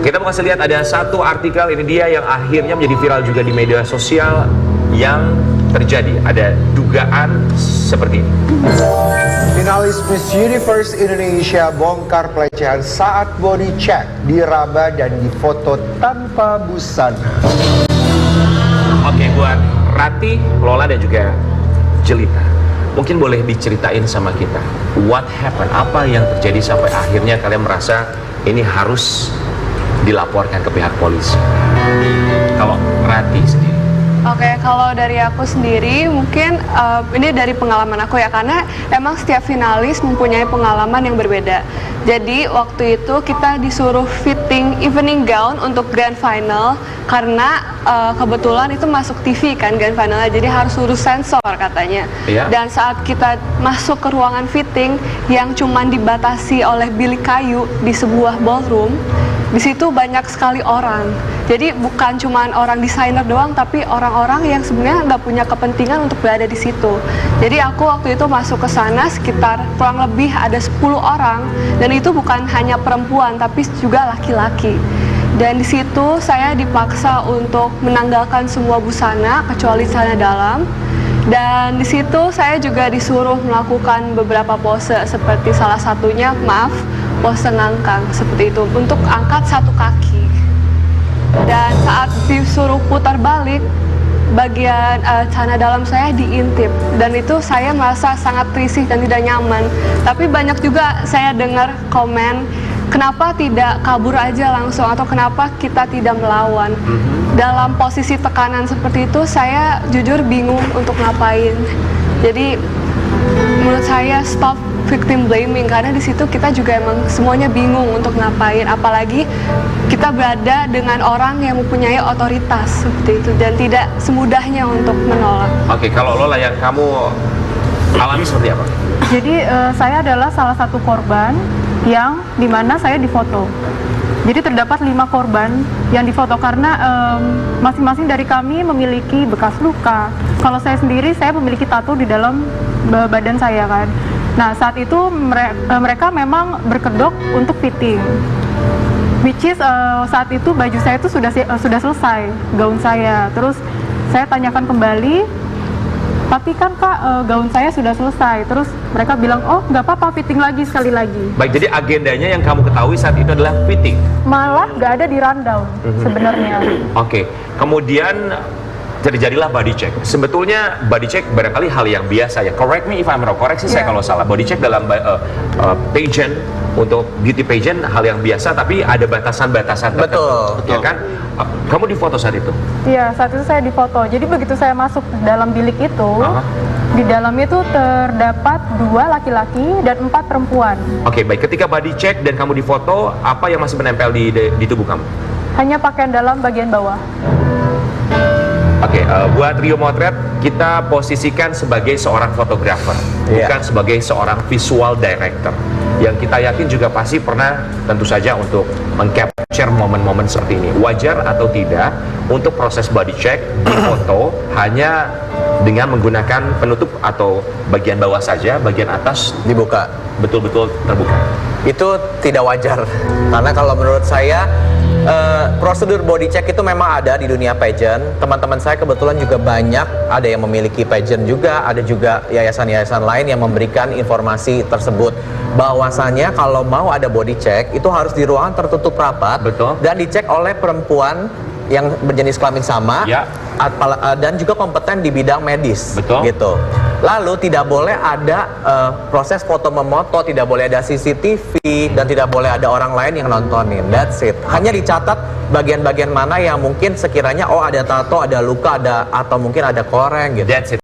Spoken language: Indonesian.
Kita mau kasih lihat ada satu artikel, ini dia yang akhirnya menjadi viral juga di media sosial yang terjadi. Ada dugaan seperti ini. Finalis Miss Universe Indonesia bongkar pelecehan saat body check, diraba dan difoto tanpa busana. Oke, buat Rati, Lola dan juga Jelita, mungkin boleh diceritain sama kita what happened, apa yang terjadi sampai akhirnya kalian merasa ini harus dilaporkan ke pihak polisi. Kalau Rati sendiri. Oke, kalau dari aku sendiri mungkin ini dari pengalaman aku ya, karena emang setiap finalis mempunyai pengalaman yang berbeda. Jadi waktu itu kita disuruh fitting evening gown untuk grand final karena kebetulan itu masuk TV kan grand finalnya, jadi harus urus sensor katanya. Iya. Dan saat kita masuk ke ruangan fitting yang cuman dibatasi oleh bilik kayu di sebuah ballroom, di situ banyak sekali orang. Jadi bukan cuma orang desainer doang, tapi orang-orang yang sebenarnya nggak punya kepentingan untuk berada di situ. Jadi aku waktu itu masuk ke sana sekitar kurang lebih ada 10 orang, dan itu bukan hanya perempuan tapi juga laki-laki. Dan di situ saya dipaksa untuk menanggalkan semua busana kecuali celana dalam. Dan di situ saya juga disuruh melakukan beberapa pose, seperti salah satunya, pose ngangkang seperti itu untuk angkat satu kaki. Dan saat disuruh putar balik, bagian celana dalam saya diintip, dan itu saya merasa sangat risih dan tidak nyaman. Tapi banyak juga saya dengar komen, kenapa tidak kabur aja langsung, atau kenapa kita tidak melawan. Dalam posisi tekanan seperti itu, saya jujur bingung untuk ngapain. Jadi menurut saya stop victim blaming, karena di situ kita juga emang semuanya bingung untuk ngapain, apalagi kita berada dengan orang yang mempunyai otoritas seperti itu dan tidak semudahnya untuk menolak. Oke, kalau Lola yang kamu alami seperti apa? Jadi saya adalah salah satu korban yang dimana saya difoto. Jadi terdapat 5 korban yang difoto karena masing-masing dari kami memiliki bekas luka. Kalau saya sendiri, saya memiliki tato di dalam badan saya kan. Nah, saat itu mereka memang berkedok untuk fitting, which is saat itu baju saya itu sudah selesai, gaun saya. Terus saya tanyakan kembali, tapi kan Kak, gaun saya sudah selesai. Terus mereka bilang, oh nggak apa-apa, fitting lagi sekali lagi. Baik, jadi agendanya yang kamu ketahui saat itu adalah fitting? Malah nggak ada di rundown sebenarnya. Oke, kemudian jadilah body check. Sebetulnya body check barangkali hal yang biasa ya. Correct me if I'm wrong, koreksi saya kalau salah. Body check dalam pageant, untuk beauty pageant hal yang biasa, tapi ada batasan-batasan tertentu. Betul. Ya kan? Kamu difoto saat itu? Iya, saat itu saya difoto. Jadi begitu saya masuk dalam bilik itu, di dalam itu terdapat 2 laki-laki dan 4 perempuan. Oke, baik. Ketika body check dan kamu difoto, apa yang masih menempel di tubuh kamu? Hanya pakaian dalam bagian bawah. Oke, buat Rio Motret, kita posisikan sebagai seorang fotografer, bukan sebagai seorang visual director. Yang kita yakin juga pasti pernah tentu saja untuk meng-capture momen-momen seperti ini. Wajar atau tidak untuk proses body check di foto hanya dengan menggunakan penutup atau bagian bawah saja, bagian atas Dibuka. betul-betul terbuka. Itu tidak wajar, karena kalau menurut saya prosedur body check itu memang ada di dunia pageant. Teman-teman saya kebetulan juga banyak, ada yang memiliki pageant juga, ada juga yayasan-yayasan lain yang memberikan informasi tersebut, bahwasannya kalau mau ada body check itu harus di ruangan tertutup rapat. Betul. Dan dicek oleh perempuan yang berjenis kelamin sama, Ya. dan juga kompeten di bidang medis. Betul. Gitu. Lalu tidak boleh ada proses foto memoto, tidak boleh ada CCTV, dan tidak boleh ada orang lain yang nontonin. That's it. Hanya dicatat bagian-bagian mana yang mungkin sekiranya ada tato, ada luka, atau mungkin ada koreng gitu. That's it.